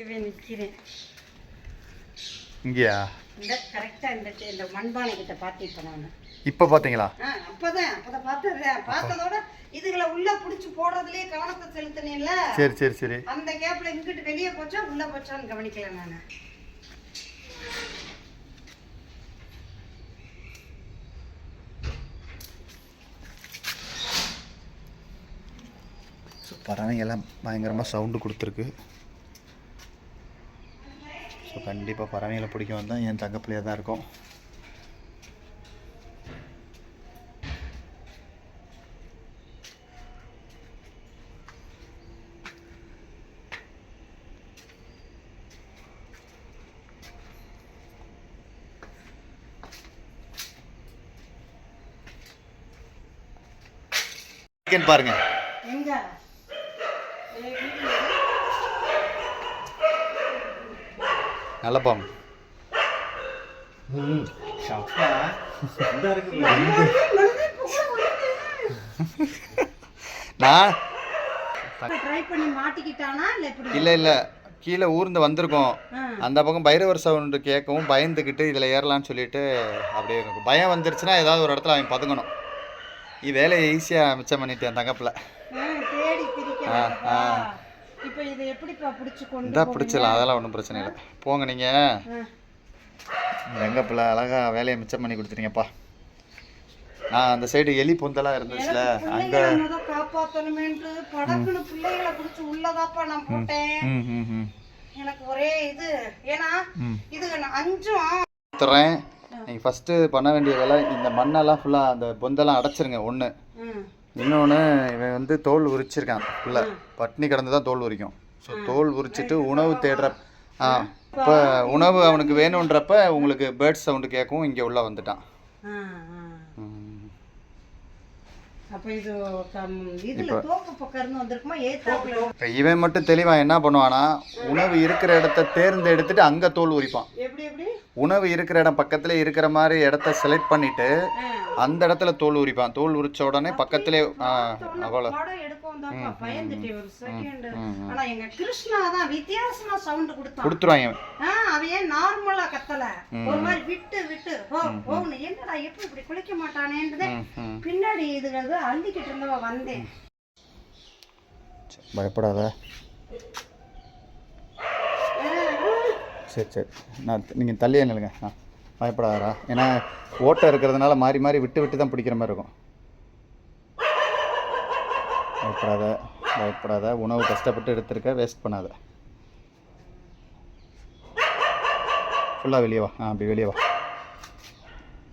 நிற்கிறேன் இங்கேயா? இந்த கரெக்டாக இந்த மண்பானை கிட்ட பார்த்துட்டு நான் இப்போ பார்த்தீங்களா? அப்போதான் பார்த்ததோட இதுகளை உள்ள பிடிச்சி போடுறதுலயே கவனத்தை செலுத்தினேன்ல. சரி சரி சரி. அந்த கேப்ல இங்கிட்டு வெளியே போச்சா உள்ள போச்சான்னு கவனிக்கல நான். பறவைங்கெல்லாம் பயங்கரமாக சவுண்டு கொடுத்துருக்கு. ஸோ கண்டிப்பாக பறவைங்களை பிடிக்க வந்தால் என் தங்கப்பிள்ளையாக தான் இருக்கும். பாருங்க நல்ல பாம்பு. இல்ல இல்ல கீழே ஊர்ந்து வந்திருக்கோம். அந்த பக்கம் பைரவர் சவுண்டு கேட்கவும் பயந்துக்கிட்டு இதில் ஏறலான்னு சொல்லிட்டு அப்படியே இருக்கும். பயம் வந்துருச்சுன்னா ஏதாவது ஒரு இடத்துல அவன் பதுங்கணும். வேலையை ஈஸியாக மிச்சம் பண்ணிட்டேன் தங்கப்பில். இதான் பிடிச்சலாம், அதெல்லாம் ஒன்றும் பிரச்சனை இல்லை. போங்க நீங்கள். எங்கள் பிள்ளை அழகாக வேலையை மிச்சம் பண்ணி கொடுத்துட்டீங்கப்பா. நான் அந்த சைடு எலி பொந்தெல்லாம் இருந்துச்சுல அங்கே எனக்கு ஒரே இது. ஏன்னா இது நீங்கள் ஃபஸ்ட்டு பண்ண வேண்டிய வேலை இந்த மண்ணெல்லாம் ஃபுல்லாக அந்த பொந்தெல்லாம் அடைச்சிருங்க. ஒன்று. இன்னொன்று இவன் வந்து தோல் உரிச்சிருக்கான். ஃபுல்லாக பட்னி கிடந்து தான் தோல் உரிக்கும். ஸோ தோல் உரிச்சிட்டு உணவு தேடுற இப்போ உணவு அவனுக்கு வேணுன்றப்ப உங்களுக்கு பேர்ட்ஸ் சவுண்டு கேட்கும். இங்கே உள்ள வந்துட்டான். இவன் மட்டும் தெளிவா என்ன பண்ணுவானா, உணவு இருக்கிற இடத்த தேர்ந்தெடுத்துட்டு அங்க தோல் உரிப்பான். உணவு இருக்கிற இடம் பக்கத்துல இருக்கிற மாதிரி இடத்த செலக்ட் பண்ணிட்டு அந்த இடத்துல தோல் உரிப்பான். தோல் உரிச்ச உடனே பக்கத்திலே அவ்வளோ கொடுத்துருவாங்க. பின்னாடி இது அள்ளிக்கிட்டு இருந்தவ வந்தேன். பயப்படாத. சரி சரி, நான் நீங்கள் தள்ளியே நில்லுங்க. பயப்படாதா? ஏன்னா ஓட்டை இருக்கிறதுனால மாறி மாறி விட்டு விட்டு தான் பிடிக்கிற மாதிரி இருக்கும். பயப்படாத பயப்படாத. உணவு கஷ்டப்பட்டு எடுத்துருக்க, வேஸ்ட் பண்ணாத. ஃபுல்லாக வெளியே வா. அப்படி வெளியே வா.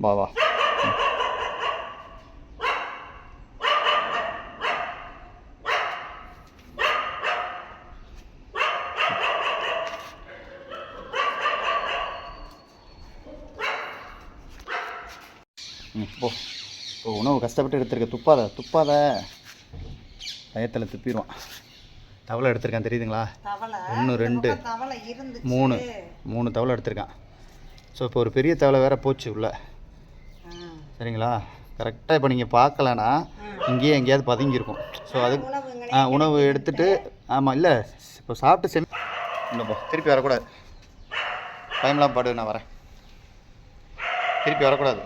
வா வா. போ. உணவு கஷ்டப்பட்டு எடுத்துருக்க. துப்பாத. பயத்தில் துப்பிடுவான். தவளை எடுத்திருக்கான் தெரியுதுங்களா? 1 2 3 தவளை எடுத்திருக்கான். ஸோ இப்போ ஒரு பெரிய தவளை வேறு போச்சு உள்ள. சரிங்களா? கரெக்டாக இப்போ நீங்கள் பார்க்கலன்னா இங்கேயே எங்கேயாவது பதுங்கியிருக்கும். ஸோ அது உணவு எடுத்துகிட்டு ஆமாம். இல்லை இப்போ சாப்பிட்டு இல்லைப்பா, திருப்பி வரக்கூடாது. டைம்லாம் பாடு, நான் வரேன். திருப்பி வரக்கூடாது.